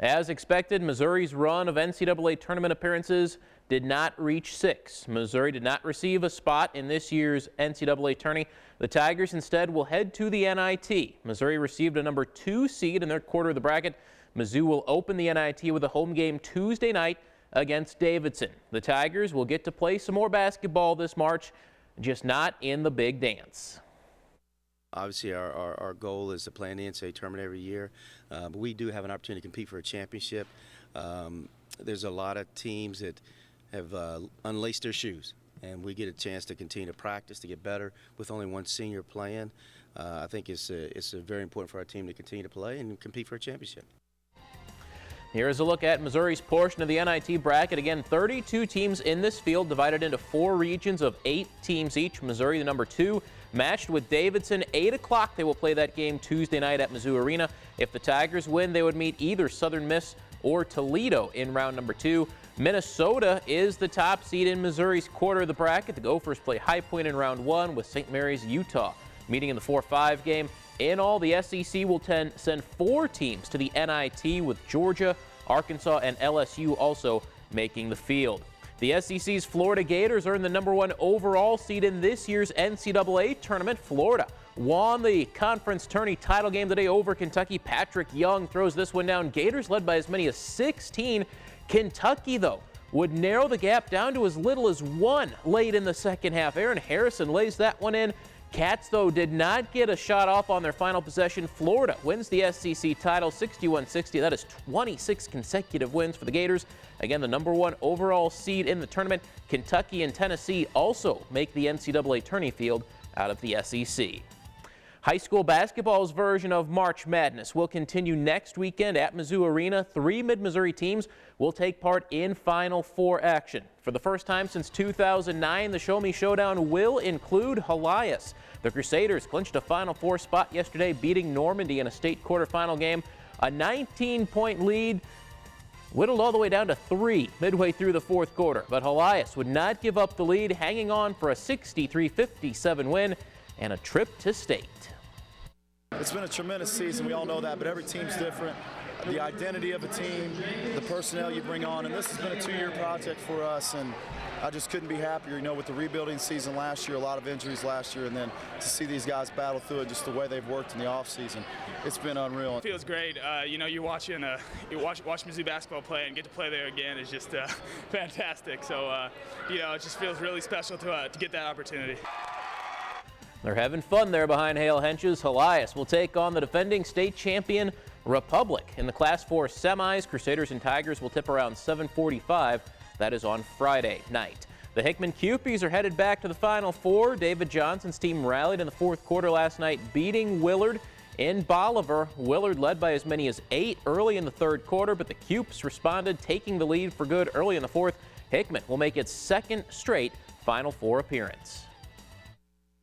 As expected, Missouri's run of NCAA tournament appearances did not reach 6. Missouri did not receive a spot in this year's NCAA tourney. The Tigers instead will head to the NIT. Missouri received a number 2 seed in their quarter of the bracket. Mizzou will open the NIT with a home game Tuesday night against Davidson. The Tigers will get to play some more basketball this March, just not in the big dance. Obviously, our goal is to play in the NCAA tournament every year, but we do have an opportunity to compete for a championship. There's a lot of teams that have unlaced their shoes, and we get a chance to continue to practice to get better with only one senior playing. I think it's very important for our team to continue to play and compete for a championship. Here's a look at Missouri's portion of the NIT bracket. Again, 32 teams in this field, divided into 4 regions of 8 teams each. Missouri, the number 2, matched with Davidson. 8 o'clock, they will play that game Tuesday night at Mizzou Arena. If the Tigers win, they would meet either Southern Miss or Toledo in round number 2. Minnesota is the top seed in Missouri's quarter of the bracket. The Gophers play High Point in round 1 with St. Mary's, Utah, meeting in the 4-5 game. In all, the SEC will send 4 teams to the NIT, with Georgia, Arkansas, and LSU also making the field. The SEC's Florida Gators earned the number 1 overall seed in this year's NCAA tournament. Florida won the conference tourney title game today over Kentucky. Patrick Young throws this one down. Gators led by as many as 16. Kentucky, though, would narrow the gap down to as little as 1 late in the second half. Aaron Harrison lays that one in. Cats, though, did not get a shot off on their final possession. Florida wins the SEC title 61-60. That is 26 consecutive wins for the Gators. Again, the number 1 overall seed in the tournament. Kentucky and Tennessee also make the NCAA tourney field out of the SEC. High school basketball's version of March Madness will continue next weekend at Mizzou Arena. 3 Mid-Missouri teams will take part in Final Four action. For the first time since 2009, the Show Me Showdown will include Helias. The Crusaders clinched a Final Four spot yesterday, beating Normandy in a state quarterfinal game. A 19-point lead whittled all the way down to 3 midway through the 4th quarter. But Helias would not give up the lead, hanging on for a 63-57 win and a trip to state. It's been a tremendous season, we all know that, but every team's different. The identity of a team, the personnel you bring on, and this has been a 2-year project for us, and I just couldn't be happier, with the rebuilding season last year, a lot of injuries last year, and then to see these guys battle through it, just the way they've worked in the offseason, it's been unreal. It feels great. You're watching watch Mizzou basketball play and get to play there again is just fantastic. So, it just feels really special to get that opportunity. They're having fun there behind Hale Henches. Helias will take on the defending state champion Republic in the Class 4 semis. Crusaders and Tigers will tip around 7:45. That is on Friday night. The Hickman Cupies are headed back to the Final Four. David Johnson's team rallied in the 4th quarter last night, beating Willard in Bolivar. Willard led by as many as 8 early in the 3rd quarter, but the Cupes responded, taking the lead for good early in the 4th. Hickman will make its 2nd straight Final Four appearance.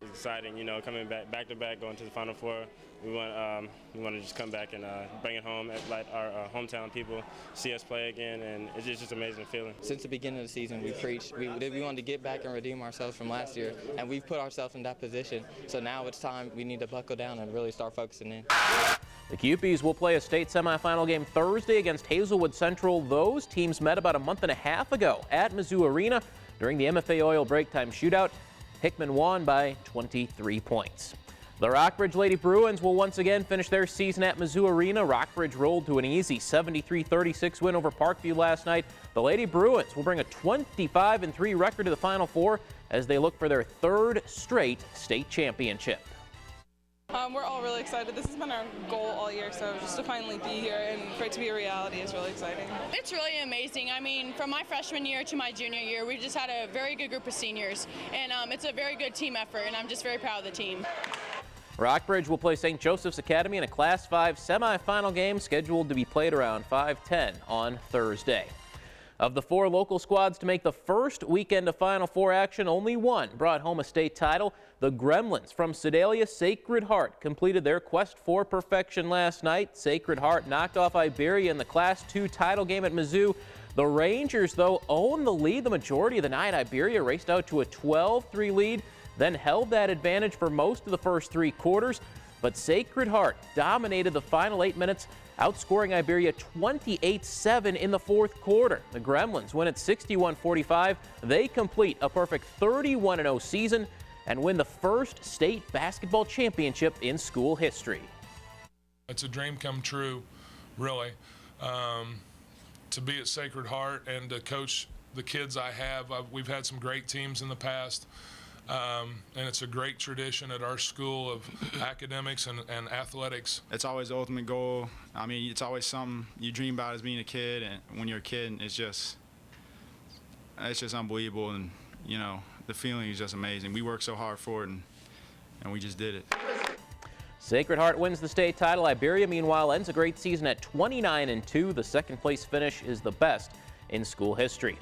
It's exciting, coming back to back, going to the Final Four. We want to just come back and bring it home, let our hometown people see us play again, and it's just an amazing feeling. Since the beginning of the season, we preached we wanted to get back and redeem ourselves from last year, and we've put ourselves in that position. So now it's time we need to buckle down and really start focusing in. The Cupies will play a state semifinal game Thursday against Hazelwood Central. Those teams met about a month and a half ago at Mizzou Arena during the MFA Oil break time shootout. Hickman won by 23 points. The Rockbridge Lady Bruins will once again finish their season at Mizzou Arena. Rockbridge rolled to an easy 73-36 win over Parkview last night. The Lady Bruins will bring a 25-3 record to the Final Four as they look for their 3rd straight state championship. We're all really excited. This has been our goal all year, so just to finally be here and for it to be a reality is really exciting. It's really amazing. I mean, from my freshman year to my junior year, we just had a very good group of seniors, and it's a very good team effort, and I'm just very proud of the team. Rockbridge will play St. Joseph's Academy in a Class 5 semifinal game scheduled to be played around 5:10 on Thursday. Of the 4 local squads to make the first weekend of Final Four action, only one brought home a state title. The Gremlins from Sedalia Sacred Heart completed their quest for perfection last night. Sacred Heart knocked off Iberia in the Class 2 title game at Mizzou. The Rangers, though, owned the lead the majority of the night. Iberia raced out to a 12-3 lead, then held that advantage for most of the first 3 quarters. But Sacred Heart dominated the final 8 minutes, outscoring Iberia 28-7 in the fourth quarter. The Gremlins win at 61-45. They complete a perfect 31-0 season and win the first state basketball championship in school history. It's a dream come true, really, to be at Sacred Heart and to coach the kids I have. We've had some great teams in the past, and it's a great tradition at our school of academics and athletics. It's always the ultimate goal. I mean, it's always something you dream about as being a kid, and when you're a kid, it's just unbelievable, and you know, the feeling is just amazing. We worked so hard for it, and we just did it. Sacred Heart wins the state title. Iberia, meanwhile, ends a great season at 29-2. The second place finish is the best in school history.